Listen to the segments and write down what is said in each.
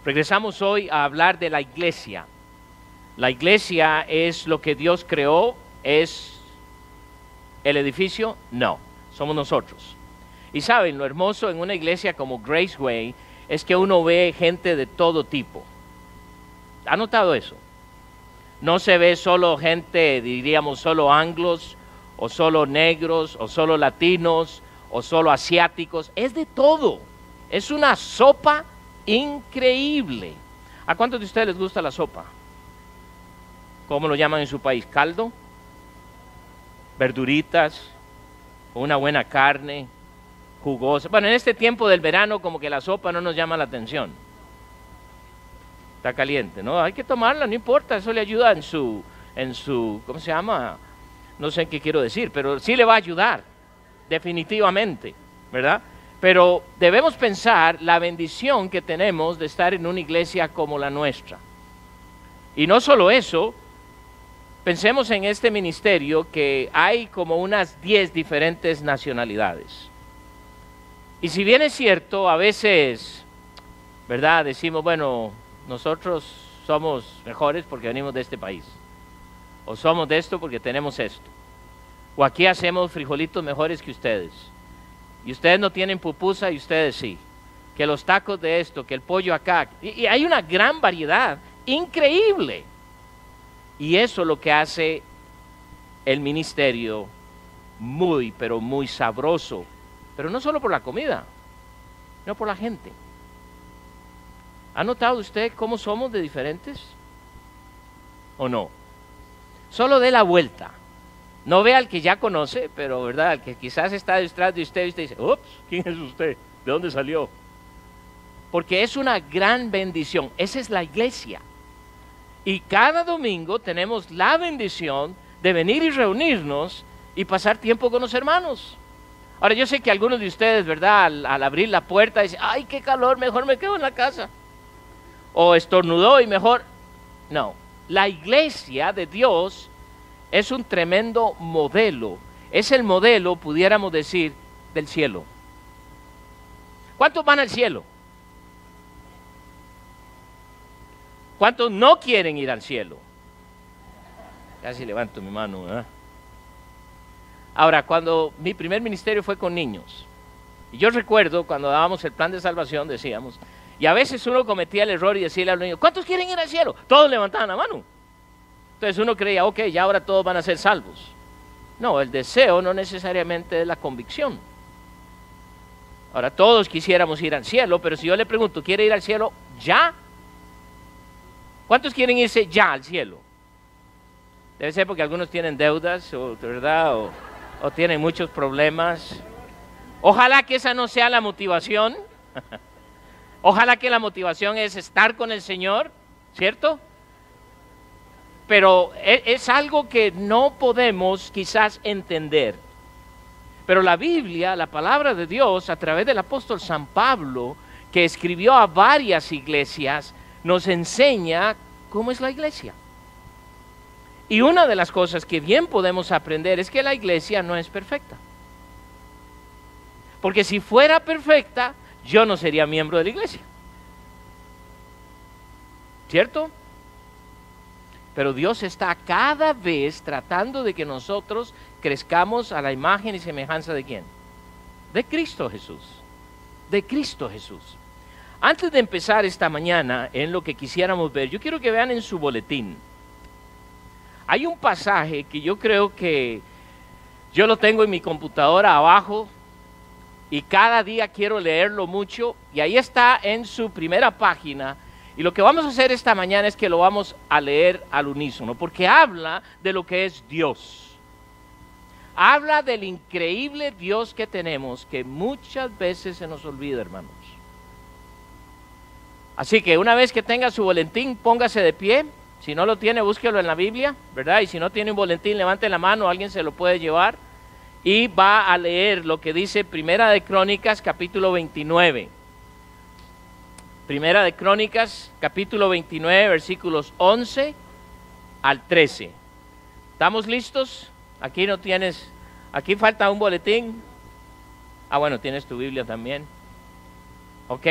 Regresamos hoy a hablar de la iglesia. La iglesia es lo que Dios creó, ¿es el edificio? No, somos nosotros. Y saben, lo hermoso en una iglesia como Graceway es que uno ve gente de todo tipo. ¿Ha notado eso? No se ve solo gente, diríamos, solo anglos, o solo negros, o solo latinos, o solo asiáticos. Es de todo. Es una sopa increíble. ¿A cuántos de ustedes les gusta la sopa? ¿Cómo lo llaman en su país? ¿Caldo? ¿Verduritas? ¿Una buena carne? ¿Jugosa? Bueno, en este tiempo del verano como que la sopa no nos llama la atención. Está caliente, ¿no? Hay que tomarla, no importa, eso le ayuda en su, ¿cómo se llama? No sé qué quiero decir, pero sí le va a ayudar, definitivamente, ¿verdad? Pero debemos pensar la bendición que tenemos de estar en una iglesia como la nuestra. Y no solo eso, pensemos en este ministerio que hay como unas 10 diferentes nacionalidades. Y si bien es cierto, a veces, ¿verdad? Decimos, bueno, nosotros somos mejores porque venimos de este país. O somos de esto porque tenemos esto. O aquí hacemos frijolitos mejores que ustedes. Y ustedes no tienen pupusa y ustedes sí. Que los tacos de esto, que el pollo acá. Y hay una gran variedad increíble. Y eso es lo que hace el ministerio muy, pero muy sabroso. Pero no solo por la comida, no por la gente. ¿Ha notado usted cómo somos de diferentes? ¿O no? Solo dé la vuelta. No vea al que ya conoce, pero verdad, al que quizás está detrás de usted y usted dice, ups, ¿quién es usted? ¿De dónde salió? Porque es una gran bendición. Esa es la iglesia. Y cada domingo tenemos la bendición de venir y reunirnos y pasar tiempo con los hermanos. Ahora, yo sé que algunos de ustedes, ¿verdad? Al abrir la puerta dicen, ¡ay, qué calor! Mejor me quedo en la casa. O estornudó y mejor... No, la iglesia de Dios es un tremendo modelo. Es el modelo, pudiéramos decir, del cielo. ¿Cuántos van al cielo? ¿Cuántos no quieren ir al cielo? Casi levanto mi mano, ¿verdad? Ahora, cuando mi primer ministerio fue con niños, y yo recuerdo cuando dábamos el plan de salvación, decíamos, y a veces uno cometía el error y decía a los niños, ¿cuántos quieren ir al cielo? Todos levantaban la mano. Entonces uno creía, ok, ya ahora todos van a ser salvos. No, el deseo no necesariamente es la convicción. Ahora todos quisiéramos ir al cielo, pero si yo le pregunto, ¿quiere ir al cielo ya? ¿Cuántos quieren irse ya al cielo? Debe ser porque algunos tienen deudas, ¿verdad? O tienen muchos problemas. Ojalá que esa no sea la motivación. Ojalá que la motivación es estar con el Señor, ¿cierto? Pero es algo que no podemos quizás entender. Pero la Biblia, la palabra de Dios, a través del apóstol San Pablo, que escribió a varias iglesias, nos enseña cómo es la iglesia. Y una de las cosas que bien podemos aprender es que la iglesia no es perfecta. Porque si fuera perfecta, yo no sería miembro de la iglesia. ¿Cierto? Pero Dios está cada vez tratando de que nosotros crezcamos a la imagen y semejanza de ¿quién? De Cristo Jesús. De Cristo Jesús. Antes de empezar esta mañana en lo que quisiéramos ver, yo quiero que vean en su boletín. Hay un pasaje que yo creo que yo lo tengo en mi computadora abajo y cada día quiero leerlo mucho y ahí está en su primera página y lo que vamos a hacer esta mañana es que lo vamos a leer al unísono porque habla de lo que es Dios. Habla del increíble Dios que tenemos que muchas veces se nos olvida, hermanos. Así que una vez que tenga su boletín, póngase de pie. Si no lo tiene, búsquelo en la Biblia, ¿verdad? Y si no tiene un boletín, levante la mano, alguien se lo puede llevar. Y va a leer lo que dice Primera de Crónicas, capítulo 29. Primera de Crónicas, capítulo 29, versículos 11 al 13. ¿Estamos listos? Aquí no tienes, aquí falta un boletín. Ah, bueno, tienes tu Biblia también. ¿Ok?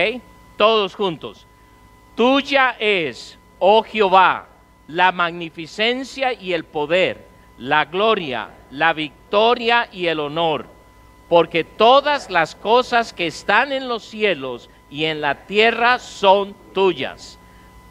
Todos juntos. Tuya es, oh Jehová, la magnificencia y el poder, la gloria, la victoria y el honor, porque todas las cosas que están en los cielos y en la tierra son tuyas.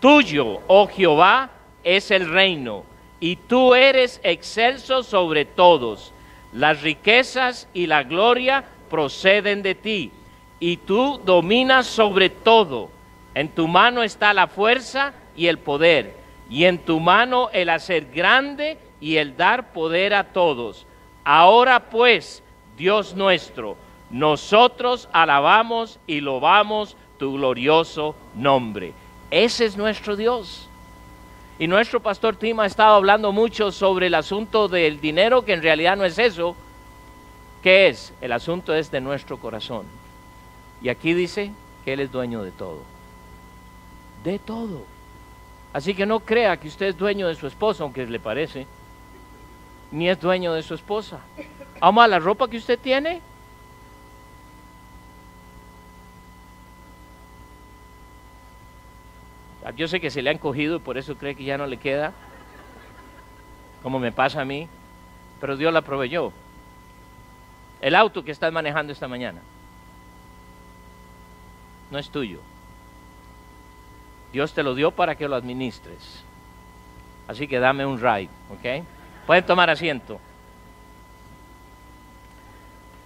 Tuyo, oh Jehová, es el reino, y tú eres excelso sobre todos. Las riquezas y la gloria proceden de ti, y tú dominas sobre todo. En tu mano está la fuerza y el poder, y en tu mano el hacer grande y el dar poder a todos. Ahora pues, Dios nuestro, nosotros alabamos y loamos tu glorioso nombre. Ese es nuestro Dios. Y nuestro pastor Tim ha estado hablando mucho sobre el asunto del dinero, que en realidad no es eso. ¿Qué es? El asunto es de nuestro corazón. Y aquí dice que Él es dueño de todo. De todo. Así que no crea que usted es dueño de su esposa, aunque le parece, ni es dueño de su esposa. Ama la ropa que usted tiene. Yo sé que se le han cogido y por eso cree que ya no le queda, como me pasa a mí, pero Dios la proveyó. El auto que estás manejando esta mañana no es tuyo. Dios te lo dio para que lo administres. Así que dame un ride, ¿ok? Pueden tomar asiento.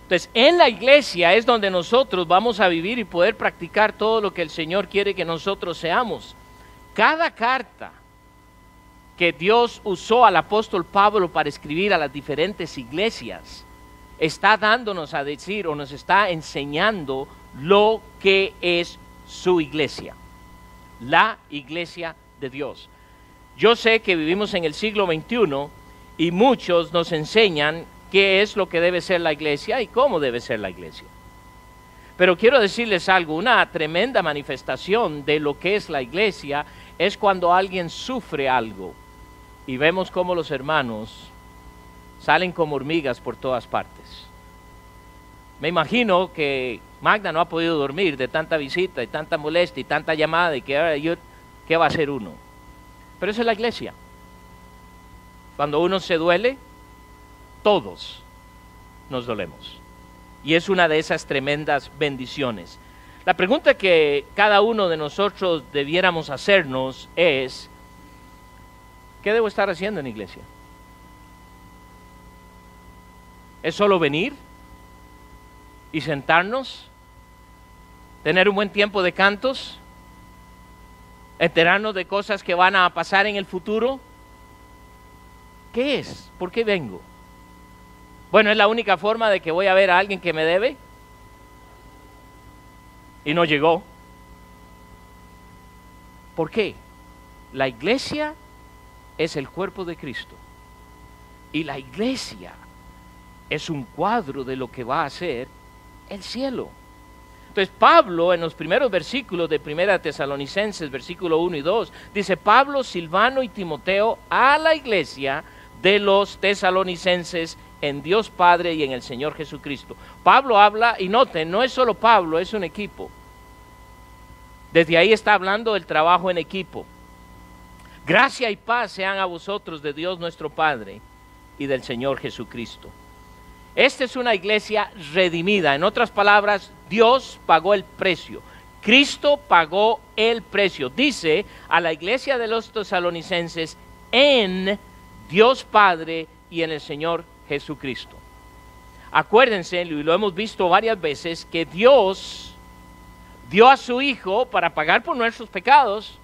Entonces, en la iglesia es donde nosotros vamos a vivir y poder practicar todo lo que el Señor quiere que nosotros seamos. Cada carta que Dios usó al apóstol Pablo para escribir a las diferentes iglesias está dándonos a decir o nos está enseñando lo que es su iglesia. La iglesia de Dios. Yo sé que vivimos en el siglo XXI y muchos nos enseñan qué es lo que debe ser la iglesia y cómo debe ser la iglesia. Pero quiero decirles algo, una tremenda manifestación de lo que es la iglesia es cuando alguien sufre algo y vemos cómo los hermanos salen como hormigas por todas partes. Me imagino que Magda no ha podido dormir de tanta visita y tanta molestia y tanta llamada y que ahora ¿qué va a hacer uno? Pero eso es la iglesia. Cuando uno se duele, todos nos dolemos. Y es una de esas tremendas bendiciones. La pregunta que cada uno de nosotros debiéramos hacernos es, ¿qué debo estar haciendo en la iglesia? ¿Es solo venir y sentarnos? ¿Tener un buen tiempo de cantos? ¿Enterarnos de cosas que van a pasar en el futuro? ¿Qué es? ¿Por qué vengo? Bueno, ¿es la única forma de que voy a ver a alguien que me debe? Y no llegó. ¿Por qué? La iglesia es el cuerpo de Cristo. Y la iglesia es un cuadro de lo que va a ser el cielo. Entonces Pablo, en los primeros versículos de 1 Tesalonicenses, versículo 1 y 2, dice: Pablo, Silvano y Timoteo a la iglesia de los tesalonicenses en Dios Padre y en el Señor Jesucristo. Pablo habla, y noten, no es solo Pablo, es un equipo. Desde ahí está hablando del trabajo en equipo. Gracia y paz sean a vosotros de Dios nuestro Padre y del Señor Jesucristo. Esta es una iglesia redimida. En otras palabras, Dios pagó el precio. Cristo pagó el precio. Dice a la iglesia de los tesalonicenses: en Dios Padre y en el Señor Jesucristo. Acuérdense, y lo hemos visto varias veces, que Dios dio a su Hijo para pagar por nuestros pecados,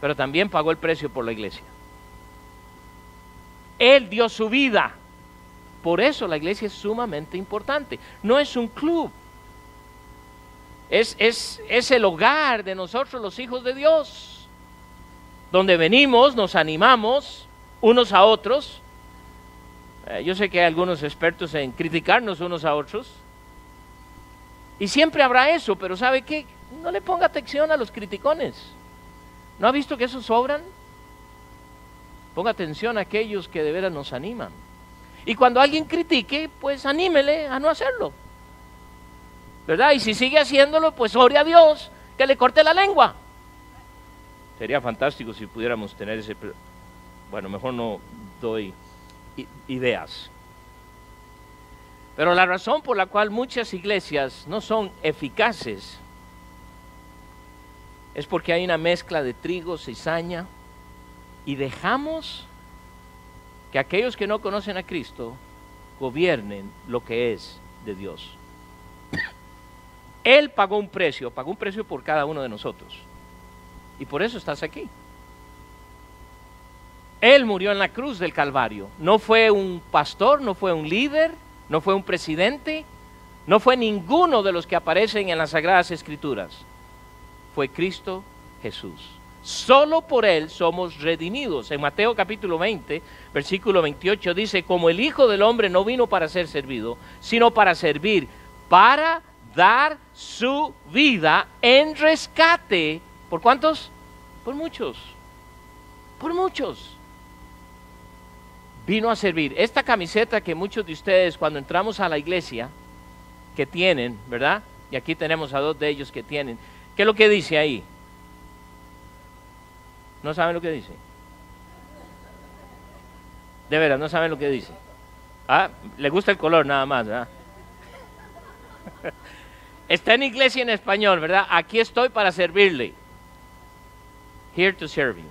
pero también pagó el precio por la iglesia. Él dio su vida. Por eso la iglesia es sumamente importante. No es un club. Es el hogar de nosotros, los hijos de Dios, donde venimos, nos animamos unos a otros. Yo sé que hay algunos expertos en criticarnos unos a otros, y siempre habrá eso, pero ¿sabe qué? No le ponga atención a los criticones. ¿No ha visto que esos sobran? Ponga atención a aquellos que de veras nos animan. Y cuando alguien critique, pues anímele a no hacerlo, ¿verdad? Y si sigue haciéndolo, pues ore a Dios que le corte la lengua. Sería fantástico si pudiéramos tener ese... Bueno, mejor no doy ideas. Pero la razón por la cual muchas iglesias no son eficaces es porque hay una mezcla de trigo, cizaña, y dejamos que aquellos que no conocen a Cristo gobiernen lo que es de Dios. Él pagó un precio por cada uno de nosotros. Y por eso estás aquí. Él murió en la cruz del Calvario. No fue un pastor, no fue un líder, no fue un presidente, no fue ninguno de los que aparecen en las Sagradas Escrituras. Fue Cristo Jesús. Solo por Él somos redimidos. En Mateo capítulo 20, versículo 28 dice, como el Hijo del Hombre no vino para ser servido, sino para servir, para dar su vida en rescate. ¿Por cuántos? Por muchos. Por muchos. Vino a servir. Esta camiseta que muchos de ustedes cuando entramos a la iglesia, que tienen, ¿verdad? Y aquí tenemos a dos de ellos que tienen. ¿Qué es lo que dice ahí? ¿No saben lo que dice? De veras, no saben lo que dice. Ah, le gusta el color nada más, ¿verdad? Está en iglesia en español, ¿verdad? Aquí estoy para servirle. Here to serve you.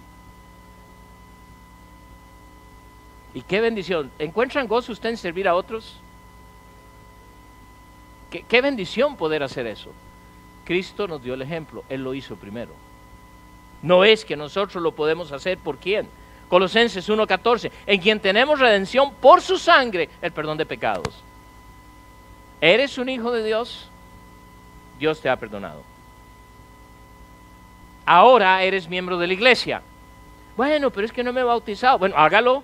Y qué bendición. ¿Encuentran gozo usted en servir a otros? Qué bendición poder hacer eso. Cristo nos dio el ejemplo. Él lo hizo primero. No es que nosotros lo podemos hacer. ¿Por quién? Colosenses 1:14. En quien tenemos redención por su sangre, el perdón de pecados. ¿Eres un hijo de Dios? Dios te ha perdonado. Ahora eres miembro de la iglesia. Bueno, pero es que no me he bautizado. Bueno, hágalo,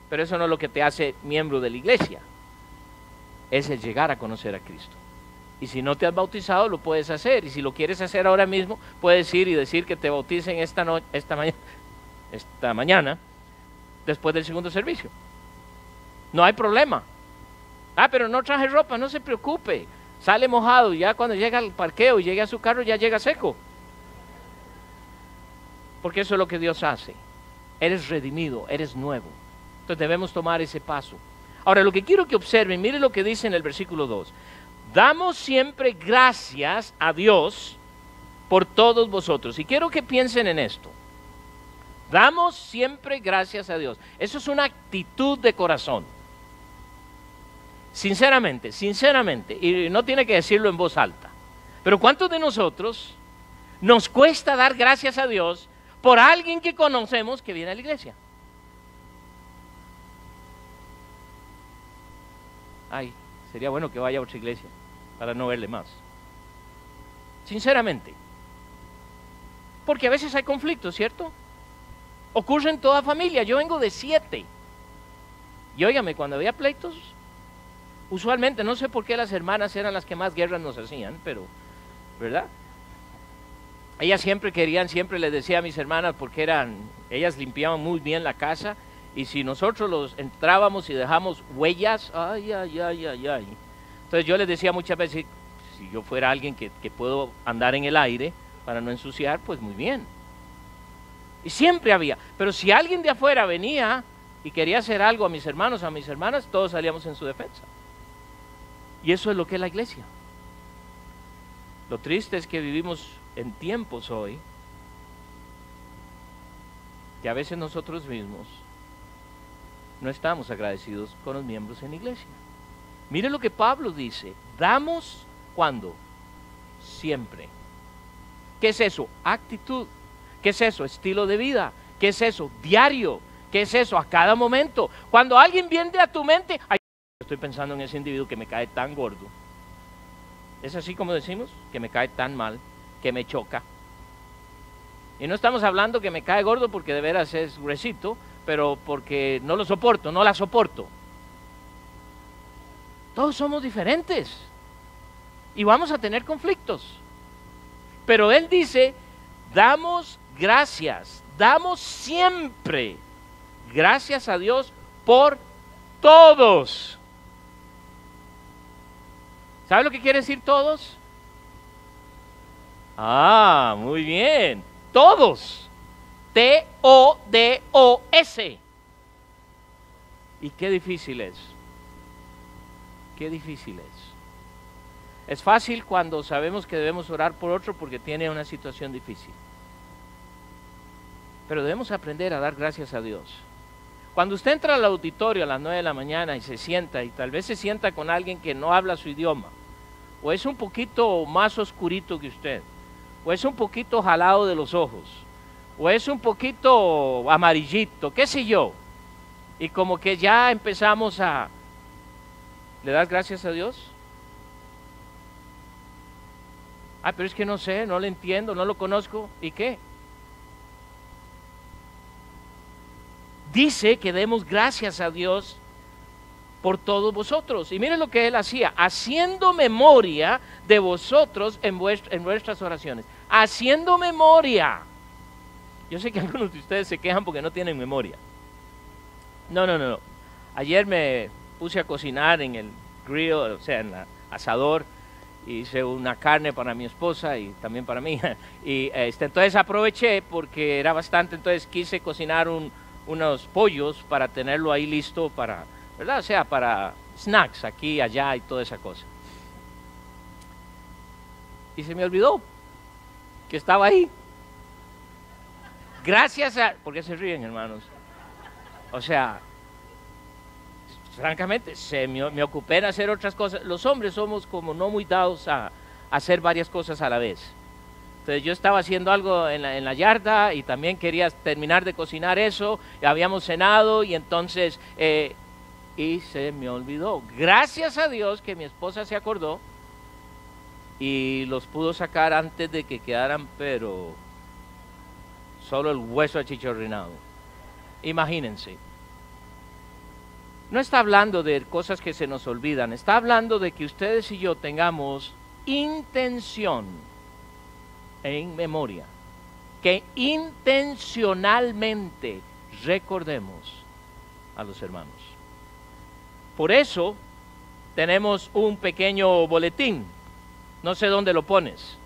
pero eso no es lo que te hace miembro de la iglesia. Es el llegar a conocer a Cristo. Y si no te has bautizado, lo puedes hacer. Y si lo quieres hacer ahora mismo, puedes ir y decir que te bauticen esta mañana, después del segundo servicio. No hay problema. Ah, pero no traje ropa, no se preocupe. Sale mojado, ya cuando llega al parqueo y llegue a su carro, ya llega seco. Porque eso es lo que Dios hace. Eres redimido, eres nuevo. Entonces debemos tomar ese paso. Ahora, lo que quiero que observen, miren lo que dice en el versículo 2. Damos siempre gracias a Dios por todos vosotros. Y quiero que piensen en esto. Damos siempre gracias a Dios. Eso es una actitud de corazón. Sinceramente, y no tiene que decirlo en voz alta. Pero ¿cuántos de nosotros nos cuesta dar gracias a Dios por alguien que conocemos que viene a la iglesia? Ay, sería bueno que vaya a otra iglesia para no verle más. Sinceramente. Porque a veces hay conflictos, ¿cierto? Ocurre en toda familia. Yo vengo de 7. Y óigame, cuando había pleitos, usualmente, no sé por qué las hermanas eran las que más guerras nos hacían, pero, ¿verdad? Ellas siempre querían, siempre les decía a mis hermanas, porque ellas limpiaban muy bien la casa, y si nosotros los entrábamos y dejamos huellas, ay. Entonces yo les decía muchas veces, si yo fuera alguien que puedo andar en el aire para no ensuciar, pues muy bien. Y siempre había, pero si alguien de afuera venía y quería hacer algo a mis hermanos, a mis hermanas, todos salíamos en su defensa. Y eso es lo que es la iglesia. Lo triste es que vivimos en tiempos hoy que a veces nosotros mismos no estamos agradecidos con los miembros en la iglesia. Mire lo que Pablo dice, damos ¿cuándo? Siempre. ¿Qué es eso? Actitud. ¿Qué es eso? Estilo de vida. ¿Qué es eso? Diario. ¿Qué es eso? A cada momento. Cuando alguien viene a tu mente, ay, estoy pensando en ese individuo que me cae tan gordo. ¿Es así como decimos? Que me cae tan mal, que me choca. Y no estamos hablando que me cae gordo porque de veras es gruesito, pero porque no lo soporto, no la soporto. Todos somos diferentes y vamos a tener conflictos. Pero él dice, damos gracias, damos siempre gracias a Dios por todos. ¿Sabe lo que quiere decir todos? Ah, muy bien, todos. T-O-D-O-S. Y qué difícil es. Qué difícil es. Es fácil cuando sabemos que debemos orar por otro porque tiene una situación difícil. Pero debemos aprender a dar gracias a Dios. Cuando usted entra al auditorio a las 9 de la mañana y se sienta, y tal vez se sienta con alguien que no habla su idioma, o es un poquito más oscurito que usted, o es un poquito jalado de los ojos, o es un poquito amarillito, qué sé yo, y como que ya empezamos a... ¿Le das gracias a Dios? Ah, pero es que no sé, no lo entiendo, no lo conozco, ¿y qué? Dice que demos gracias a Dios por todos vosotros. Y miren lo que él hacía, haciendo memoria de vosotros en vuestras oraciones. Haciendo memoria. Yo sé que algunos de ustedes se quejan porque no tienen memoria. No. Ayer me puse a cocinar en el grill, o sea, en el asador. Hice una carne para mi esposa y también para mí. Y entonces aproveché porque era bastante, entonces quise cocinar unos pollos para tenerlo ahí listo para, ¿verdad? O sea, para snacks aquí, allá y toda esa cosa. Y se me olvidó que estaba ahí. Gracias a... ¿Por qué se ríen, hermanos? O sea, francamente, me ocupé en hacer otras cosas. Los hombres somos como no muy dados a hacer varias cosas a la vez. Entonces yo estaba haciendo algo en la yarda y también quería terminar de cocinar eso, y habíamos cenado y entonces, y se me olvidó. Gracias a Dios que mi esposa se acordó y los pudo sacar antes de que quedaran, pero solo el hueso achicharronado. Imagínense. No está hablando de cosas que se nos olvidan, está hablando de que ustedes y yo tengamos intención en memoria, que intencionalmente recordemos a los hermanos. Por eso tenemos un pequeño boletín, no sé dónde lo pones,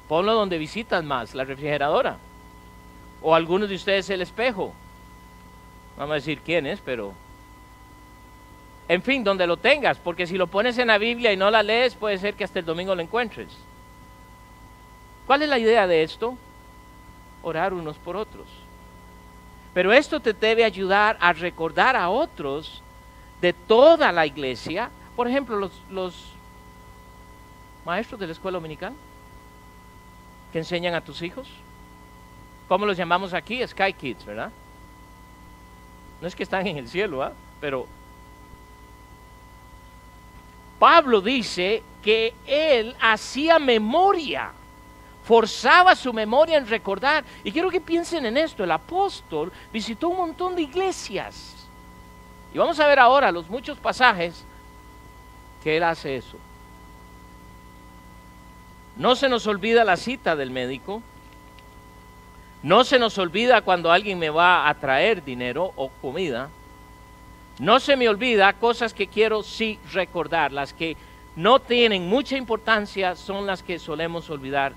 ponlo donde visitas más, la refrigeradora, o algunos de ustedes el espejo, vamos a decir quién es, pero en fin, donde lo tengas, porque si lo pones en la Biblia y no la lees, puede ser que hasta el domingo lo encuentres. ¿Cuál es la idea de esto? Orar unos por otros. Pero esto te debe ayudar a recordar a otros de toda la iglesia. Por ejemplo, los maestros de la escuela dominical que enseñan a tus hijos. ¿Cómo los llamamos aquí? Sky Kids, ¿verdad? No es que están en el cielo, ¿ah? Pero Pablo dice que él hacía memoria, forzaba su memoria en recordar. Y quiero que piensen en esto, el apóstol visitó un montón de iglesias. Y vamos a ver ahora los muchos pasajes que él hace eso. No se nos olvida la cita del médico. No se nos olvida cuando alguien me va a traer dinero o comida. No se me olvida cosas que quiero sí recordar. Las que no tienen mucha importancia son las que solemos olvidar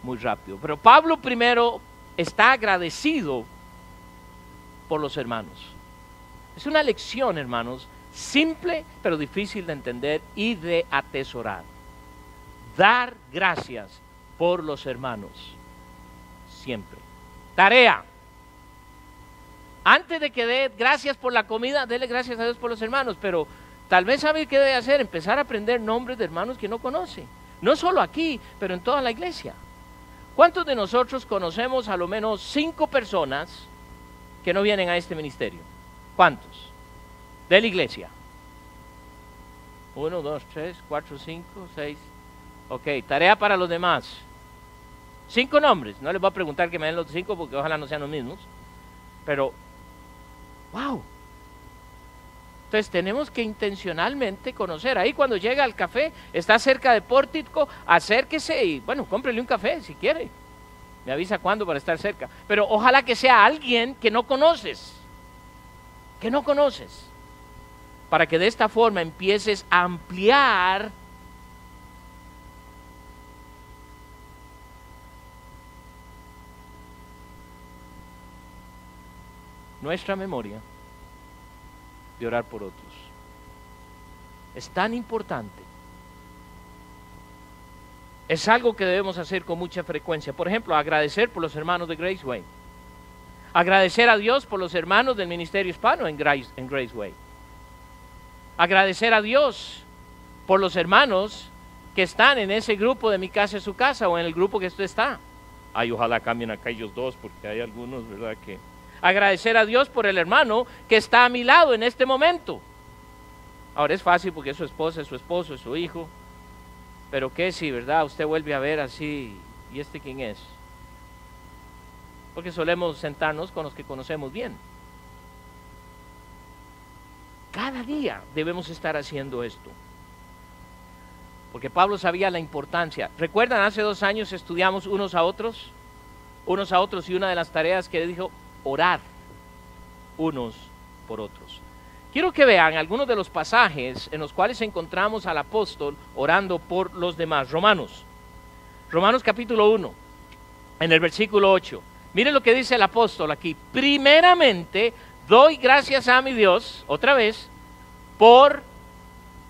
muy rápido. Pero Pablo primero está agradecido por los hermanos. Es una lección, hermanos, simple pero difícil de entender y de atesorar. Dar gracias por los hermanos. Siempre. Tarea. Antes de que dé gracias por la comida, dele gracias a Dios por los hermanos, pero tal vez sabe qué debe hacer, empezar a aprender nombres de hermanos que no conoce. No solo aquí, pero en toda la iglesia. ¿Cuántos de nosotros conocemos a lo menos 5 personas que no vienen a este ministerio? ¿Cuántos? De la iglesia. 1, 2, 3, 4, 5, 6. Ok, tarea para los demás. 5 nombres. No les voy a preguntar que me den los 5 porque ojalá no sean los mismos. Pero, wow. Entonces tenemos que intencionalmente conocer. Ahí cuando llega al café, está cerca de Pórtico, acérquese y, bueno, cómprele un café si quiere. Me avisa cuándo para estar cerca. Pero ojalá que sea alguien que no conoces. Que no conoces. Para que de esta forma empieces a ampliar nuestra memoria de orar por otros. Es tan importante. Es algo que debemos hacer con mucha frecuencia. Por ejemplo, agradecer por los hermanos de Graceway. Agradecer a Dios por los hermanos del Ministerio Hispano en Graceway. Agradecer a Dios por los hermanos que están en ese grupo de Mi Casa es Su Casa o en el grupo que usted está. Ay, ojalá cambien acá ellos dos porque hay algunos, ¿verdad? Que agradecer a Dios por el hermano que está a mi lado en este momento. Ahora es fácil porque es su esposa, es su esposo, es su hijo. Pero qué si, ¿verdad? Usted vuelve a ver así, ¿y este quién es? Porque solemos sentarnos con los que conocemos bien. Cada día debemos estar haciendo esto. Porque Pablo sabía la importancia. ¿Recuerdan? Hace 2 años estudiamos unos a otros, y una de las tareas que dijo, orar unos por otros. Quiero que vean algunos de los pasajes en los cuales encontramos al apóstol orando por los demás. Romanos capítulo 1, en el versículo 8. Miren lo que dice el apóstol aquí. Primeramente, doy gracias a mi Dios, otra vez,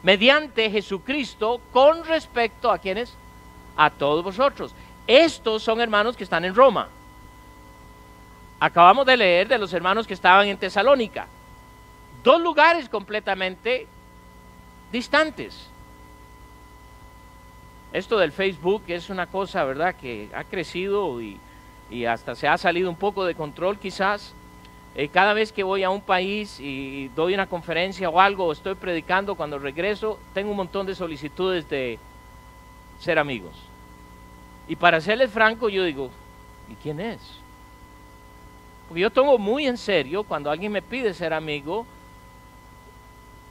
mediante Jesucristo, con respecto a ¿quiénes? A todos vosotros. Estos son hermanos que están en Roma. Acabamos de leer de los hermanos que estaban en Tesalónica. 2 lugares completamente distantes. Esto del Facebook es una cosa, ¿verdad?, que ha crecido y hasta se ha salido un poco de control quizás. Cada vez que voy a un país y doy una conferencia o algo, o estoy predicando, cuando regreso, tengo un montón de solicitudes de ser amigos. Y para serles franco, yo digo, ¿y quién es? Porque yo tomo muy en serio cuando alguien me pide ser amigo,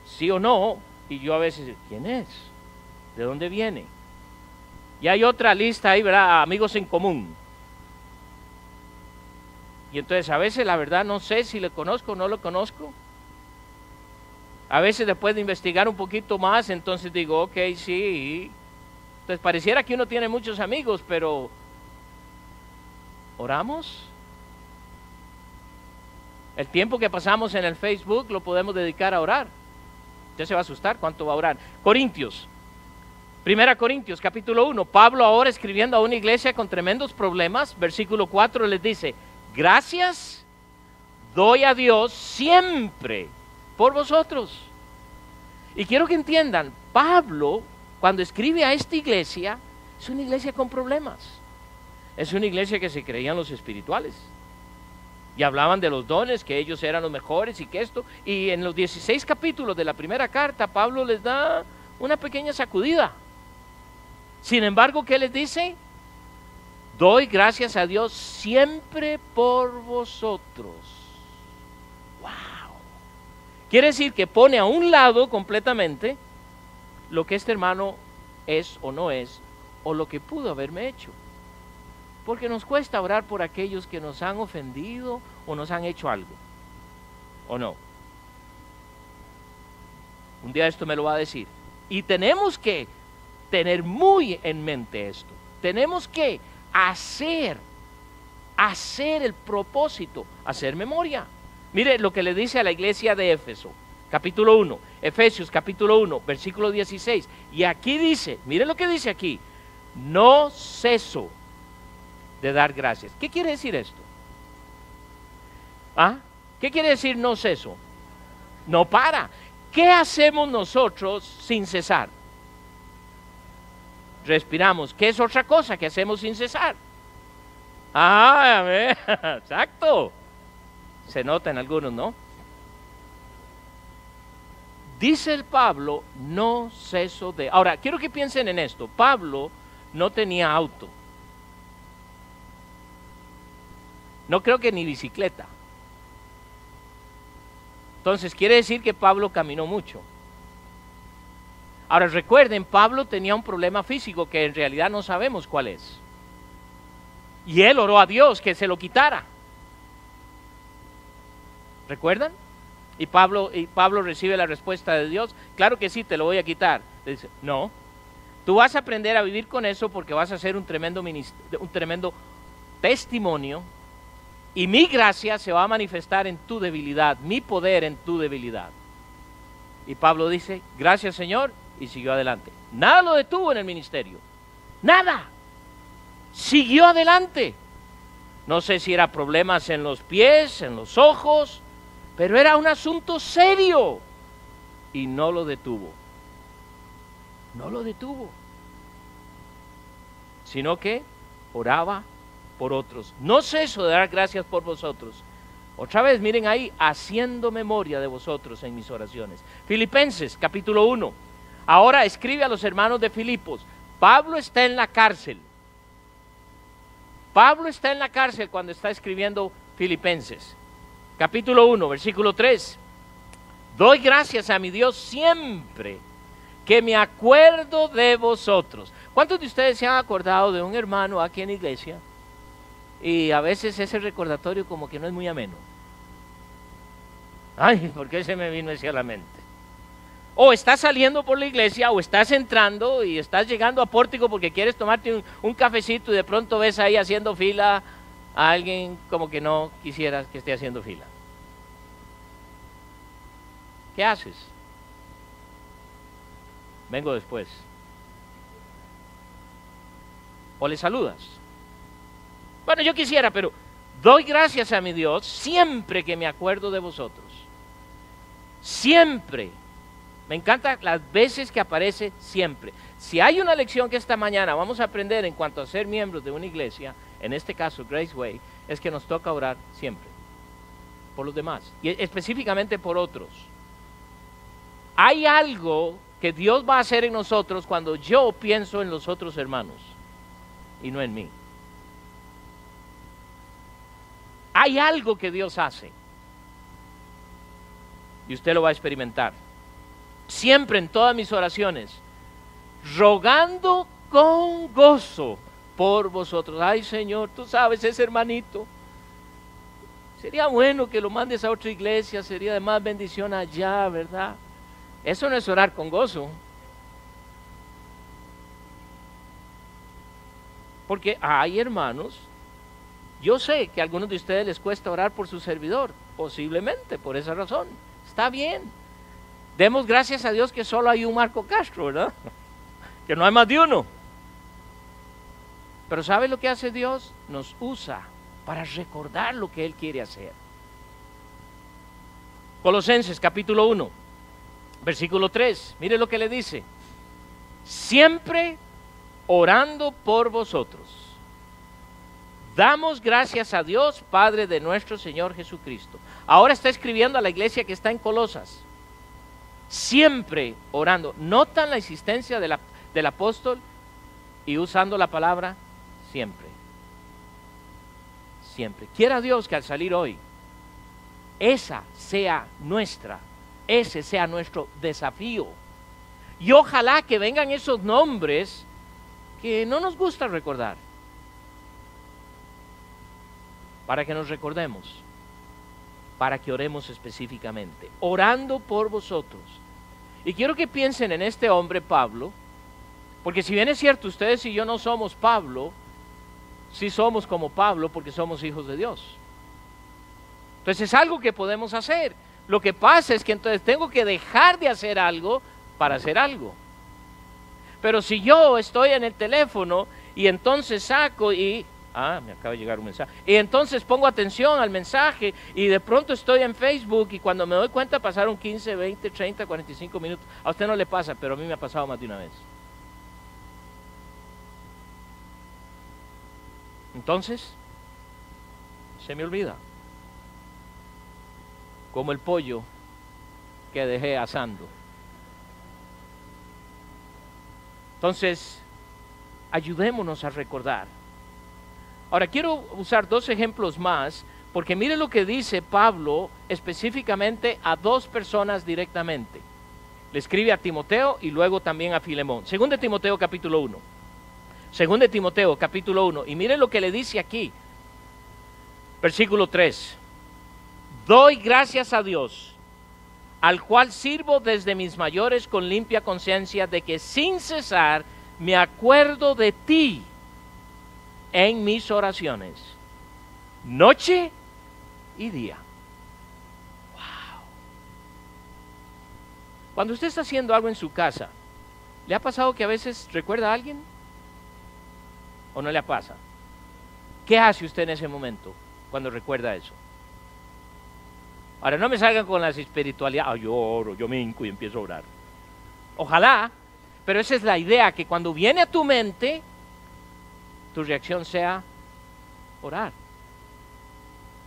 sí o no, y yo a veces digo, ¿quién es? ¿De dónde viene? Y hay otra lista ahí, ¿verdad? Amigos en común. Y entonces a veces la verdad no sé si le conozco o no lo conozco. A veces después de investigar un poquito más, entonces digo, ok, sí. Entonces pareciera que uno tiene muchos amigos, pero ¿oramos? El tiempo que pasamos en el Facebook lo podemos dedicar a orar. Usted se va a asustar cuánto va a orar. Corintios. 1 Corintios, capítulo 1. Pablo ahora escribiendo a una iglesia con tremendos problemas. Versículo 4 les dice, gracias doy a Dios siempre por vosotros. Y quiero que entiendan, Pablo, cuando escribe a esta iglesia, es una iglesia con problemas. Es una iglesia que se creían los espirituales. Y hablaban de los dones, que ellos eran los mejores y que esto. Y en los 16 capítulos de la primera carta, Pablo les da una pequeña sacudida. Sin embargo, ¿qué les dice? Doy gracias a Dios siempre por vosotros. ¡Wow! Quiere decir que pone a un lado completamente lo que este hermano es o no es, o lo que pudo haberme hecho. Porque nos cuesta orar por aquellos que nos han ofendido o nos han hecho algo. ¿O no? Un día esto me lo va a decir. Y tenemos que tener muy en mente esto. Tenemos que hacer el propósito, hacer memoria. Mire lo que le dice a la iglesia de Éfeso, capítulo 1, Efesios capítulo 1, versículo 16. Y aquí dice, mire lo que dice aquí, no ceso de dar gracias. ¿Qué quiere decir esto? ¿Ah? ¿Qué quiere decir no ceso? No para. ¿Qué hacemos nosotros sin cesar? Respiramos. ¿Qué es otra cosa que hacemos sin cesar? Ah, exacto. Se nota en algunos, ¿no? Dice el Pablo, no ceso de... Ahora, quiero que piensen en esto. Pablo no tenía auto. No creo que ni bicicleta. Entonces, quiere decir que Pablo caminó mucho. Ahora, recuerden, Pablo tenía un problema físico que en realidad no sabemos cuál es. Y él oró a Dios que se lo quitara. ¿Recuerdan? Y Pablo recibe la respuesta de Dios. Claro que sí, te lo voy a quitar. Le dice, no. Tú vas a aprender a vivir con eso porque vas a hacer un tremendo testimonio Y mi gracia se va a manifestar en tu debilidad, mi poder en tu debilidad. Y Pablo dice, gracias Señor, y siguió adelante. Nada lo detuvo en el ministerio. Nada. Siguió adelante. No sé si era problemas en los pies, en los ojos, pero era un asunto serio. Y no lo detuvo. No lo detuvo. Sino que oraba por otros. No ceso de dar gracias por vosotros. Otra vez, miren ahí, haciendo memoria de vosotros en mis oraciones. Filipenses, capítulo 1. Ahora escribe a los hermanos de Filipos. Pablo está en la cárcel. Pablo está en la cárcel cuando está escribiendo Filipenses. Capítulo 1, versículo 3. Doy gracias a mi Dios siempre que me acuerdo de vosotros. ¿Cuántos de ustedes se han acordado de un hermano aquí en la iglesia? Y a veces ese recordatorio como que no es muy ameno. Ay, ¿por qué se me vino ese a la mente? O estás saliendo por la iglesia, o estás entrando y estás llegando a pórtico porque quieres tomarte un cafecito y de pronto ves ahí haciendo fila a alguien como que no quisieras que esté haciendo fila. ¿Qué haces? Vengo después. O le saludas. Bueno, yo quisiera, pero doy gracias a mi Dios siempre que me acuerdo de vosotros. Siempre. Me encanta las veces que aparece siempre. Si hay una lección que esta mañana vamos a aprender en cuanto a ser miembros de una iglesia, en este caso Grace Way, es que nos toca orar siempre. Por los demás. Y específicamente por otros. Hay algo que Dios va a hacer en nosotros cuando yo pienso en los otros hermanos y no en mí. Hay algo que Dios hace y usted lo va a experimentar. Siempre en todas mis oraciones, rogando con gozo por vosotros. Ay Señor, tú sabes, ese hermanito, sería bueno que lo mandes a otra iglesia, sería de más bendición allá, ¿verdad? Eso no es orar con gozo. Porque hay hermanos, yo sé que a algunos de ustedes les cuesta orar por su servidor, posiblemente por esa razón. Está bien. Demos gracias a Dios que solo hay un Marco Castro, ¿verdad? Que no hay más de uno. Pero ¿sabe lo que hace Dios? Nos usa para recordar lo que Él quiere hacer. Colosenses capítulo 1, versículo 3. Mire lo que le dice. Siempre orando por vosotros. Damos gracias a Dios, Padre de nuestro Señor Jesucristo. Ahora está escribiendo a la iglesia que está en Colosas. Siempre orando. ¿Notan la existencia del apóstol? Y usando la palabra siempre. Siempre. Quiera Dios que al salir hoy, ese sea nuestro desafío. Y ojalá que vengan esos nombres que no nos gusta recordar. Para que nos recordemos. Para que oremos específicamente, orando por vosotros. Y quiero que piensen en este hombre Pablo, porque si bien es cierto, ustedes y yo no somos Pablo, sí somos como Pablo porque somos hijos de Dios. Entonces es algo que podemos hacer. Lo que pasa es que entonces tengo que dejar de hacer algo para hacer algo. Pero si yo estoy en el teléfono y entonces saco y... me acaba de llegar un mensaje. Y entonces pongo atención al mensaje y de pronto estoy en Facebook y cuando me doy cuenta pasaron 15, 20, 30, 45 minutos. A usted no le pasa, pero a mí me ha pasado más de una vez. Entonces, se me olvida. Como el pollo que dejé asando. Entonces, ayudémonos a recordar. Ahora, quiero usar dos ejemplos más, porque mire lo que dice Pablo específicamente a dos personas directamente. Le escribe a Timoteo y luego también a Filemón. Según de Timoteo capítulo 1. Según de Timoteo capítulo 1. Y mire lo que le dice aquí. Versículo 3. Doy gracias a Dios, al cual sirvo desde mis mayores con limpia conciencia, de que sin cesar me acuerdo de ti en mis oraciones, noche y día. Wow. Cuando usted está haciendo algo en su casa, ¿le ha pasado que a veces recuerda a alguien? ¿O no le pasa? ¿Qué hace usted en ese momento cuando recuerda eso? Ahora, no me salgan con las espiritualidades. Yo oro, yo me hinco y empiezo a orar. Ojalá, pero esa es la idea, que cuando viene a tu mente, tu reacción sea orar.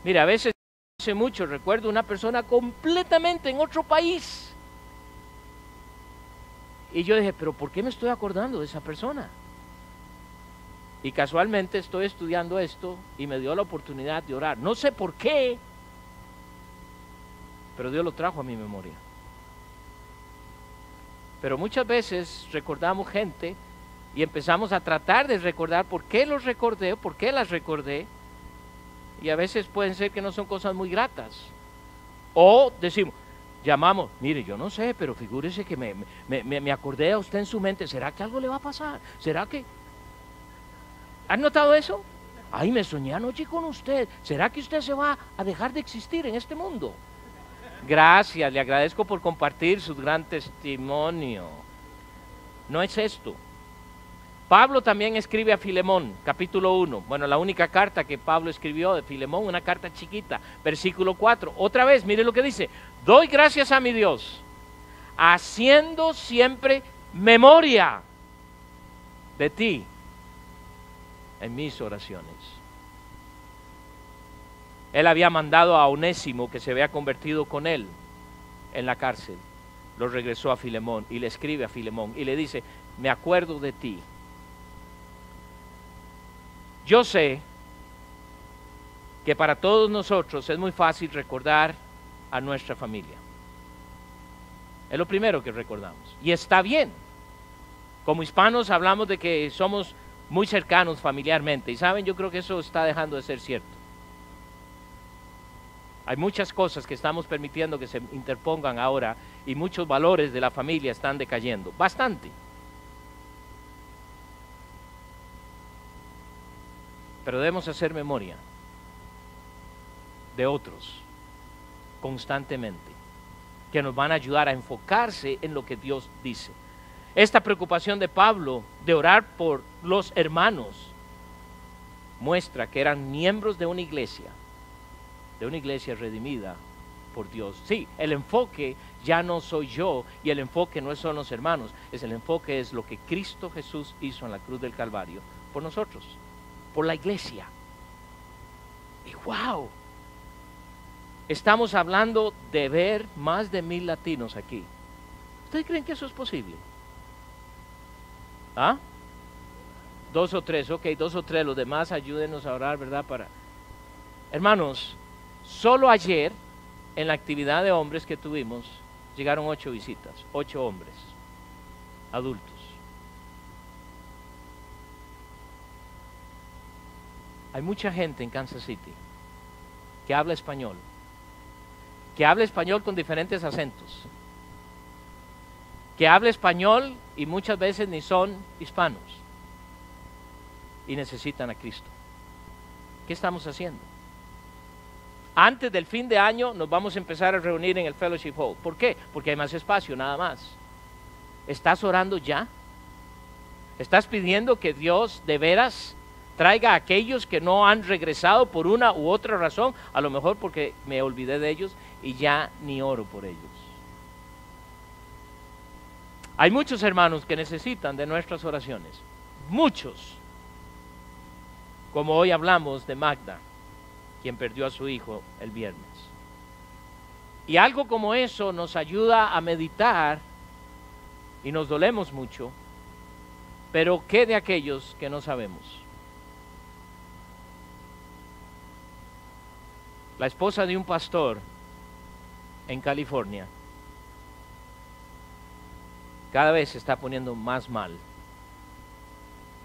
Mira, a veces, hace mucho, recuerdo una persona completamente en otro país. Y yo dije, pero ¿por qué me estoy acordando de esa persona? Y casualmente estoy estudiando esto y me dio la oportunidad de orar. No sé por qué, pero Dios lo trajo a mi memoria. Pero muchas veces recordamos gente y empezamos a tratar de recordar por qué los recordé, por qué las recordé. Y a veces pueden ser que no son cosas muy gratas. O decimos, llamamos, mire, yo no sé, pero figúrese que me acordé a usted en su mente. ¿Será que algo le va a pasar? ¿Será que...? ¿Han notado eso? Ay, me soñé anoche con usted. ¿Será que usted se va a dejar de existir en este mundo? Gracias, le agradezco por compartir su gran testimonio. No es esto. Pablo también escribe a Filemón, capítulo 1. Bueno, la única carta que Pablo escribió de Filemón, una carta chiquita, versículo 4. Otra vez, mire lo que dice. Doy gracias a mi Dios, haciendo siempre memoria de ti en mis oraciones. Él había mandado a Onésimo, que se había convertido con él en la cárcel. Lo regresó a Filemón y le escribe a Filemón y le dice, me acuerdo de ti. Yo sé que para todos nosotros es muy fácil recordar a nuestra familia. Es lo primero que recordamos. Y está bien. Como hispanos hablamos de que somos muy cercanos familiarmente. Y saben, yo creo que eso está dejando de ser cierto. Hay muchas cosas que estamos permitiendo que se interpongan ahora y muchos valores de la familia están decayendo. Bastante. Pero debemos hacer memoria de otros constantemente, que nos van a ayudar a enfocarse en lo que Dios dice. Esta preocupación de Pablo de orar por los hermanos muestra que eran miembros de una iglesia redimida por Dios. Sí, el enfoque ya no soy yo y el enfoque no son los hermanos, el enfoque es lo que Cristo Jesús hizo en la cruz del Calvario por nosotros, por la iglesia. Y wow, estamos hablando de ver más de 1000 latinos aquí. ¿Ustedes creen que eso es posible? ¿Ah? 2 o 3, ok, 2 o 3, los demás ayúdenos a orar, ¿verdad? Hermanos, solo ayer, en la actividad de hombres que tuvimos, llegaron 8 visitas, 8 hombres, adultos. Hay mucha gente en Kansas City que habla español con diferentes acentos, que habla español y muchas veces ni son hispanos y necesitan a Cristo. ¿Qué estamos haciendo? Antes del fin de año nos vamos a empezar a reunir en el Fellowship Hall. ¿Por qué? Porque hay más espacio, nada más. ¿Estás orando ya? ¿Estás pidiendo que Dios de veras traiga a aquellos que no han regresado por una u otra razón? A lo mejor porque me olvidé de ellos y ya ni oro por ellos. Hay muchos hermanos que necesitan de nuestras oraciones. Muchos. Como hoy hablamos de Magda, quien perdió a su hijo el viernes. Y algo como eso nos ayuda a meditar y nos dolemos mucho, pero ¿qué de aquellos que no sabemos? La esposa de un pastor en California cada vez se está poniendo más mal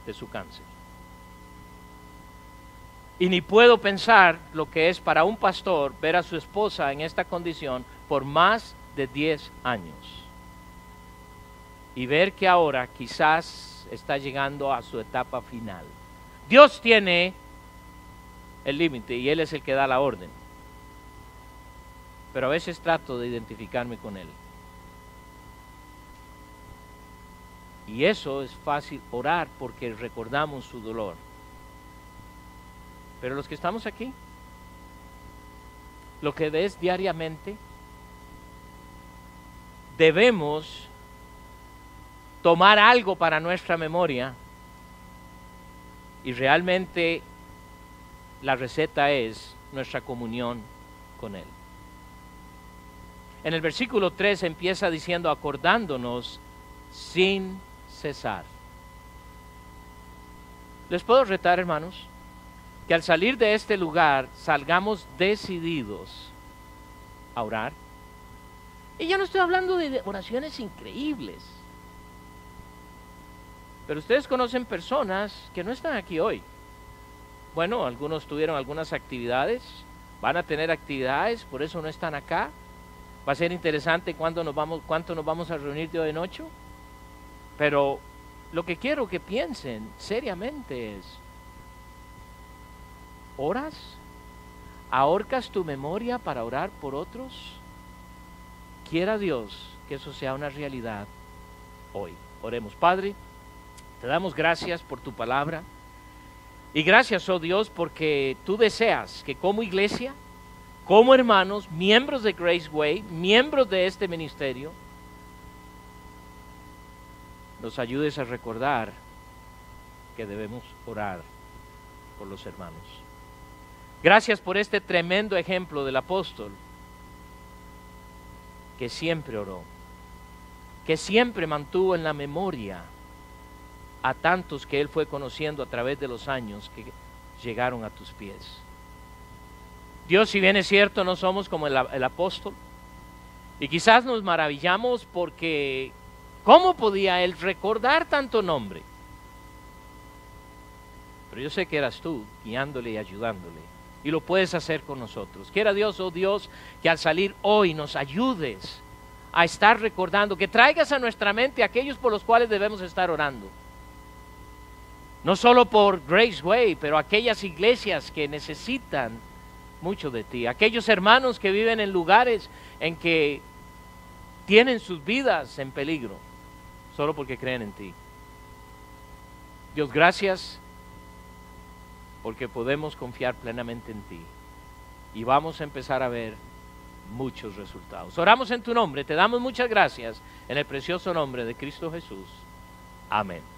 de su cáncer. Y ni puedo pensar lo que es para un pastor ver a su esposa en esta condición por más de 10 años. Y ver que ahora quizás está llegando a su etapa final. Dios tiene el límite y Él es el que da la orden. pero a veces trato de identificarme con Él. Y eso es fácil, orar, porque recordamos su dolor. Pero los que estamos aquí, lo que ves diariamente, debemos tomar algo para nuestra memoria, y realmente la receta es nuestra comunión con Él. En el versículo 3 empieza diciendo, acordándonos sin cesar. Les puedo retar, hermanos, que al salir de este lugar salgamos decididos a orar. Y yo no estoy hablando de oraciones increíbles, pero ustedes conocen personas que no están aquí hoy. Bueno, algunos tuvieron algunas actividades, van a tener actividades, por eso no están acá. Va a ser interesante cuánto nos vamos a reunir de hoy en 8. Pero lo que quiero que piensen seriamente es, ¿oras? ¿Ahorcas tu memoria para orar por otros? Quiera Dios que eso sea una realidad hoy. Oremos. Padre, te damos gracias por tu palabra. Y gracias, oh Dios, porque tú deseas que como iglesia, como hermanos, miembros de Grace Way, miembros de este ministerio, nos ayudes a recordar que debemos orar por los hermanos. Gracias por este tremendo ejemplo del apóstol que siempre oró, que siempre mantuvo en la memoria a tantos que él fue conociendo a través de los años que llegaron a tus pies. Dios, si bien es cierto, no somos como el apóstol, y quizás nos maravillamos porque ¿cómo podía él recordar tanto nombre? Pero yo sé que eras tú guiándole y ayudándole, y lo puedes hacer con nosotros. Quiera Dios, oh Dios, que al salir hoy nos ayudes a estar recordando, que traigas a nuestra mente aquellos por los cuales debemos estar orando. No solo por Grace Way, pero aquellas iglesias que necesitan mucho de ti, aquellos hermanos que viven en lugares en que tienen sus vidas en peligro, solo porque creen en ti. Dios, gracias, porque podemos confiar plenamente en ti, y vamos a empezar a ver muchos resultados. Oramos en tu nombre, te damos muchas gracias, en el precioso nombre de Cristo Jesús. Amén.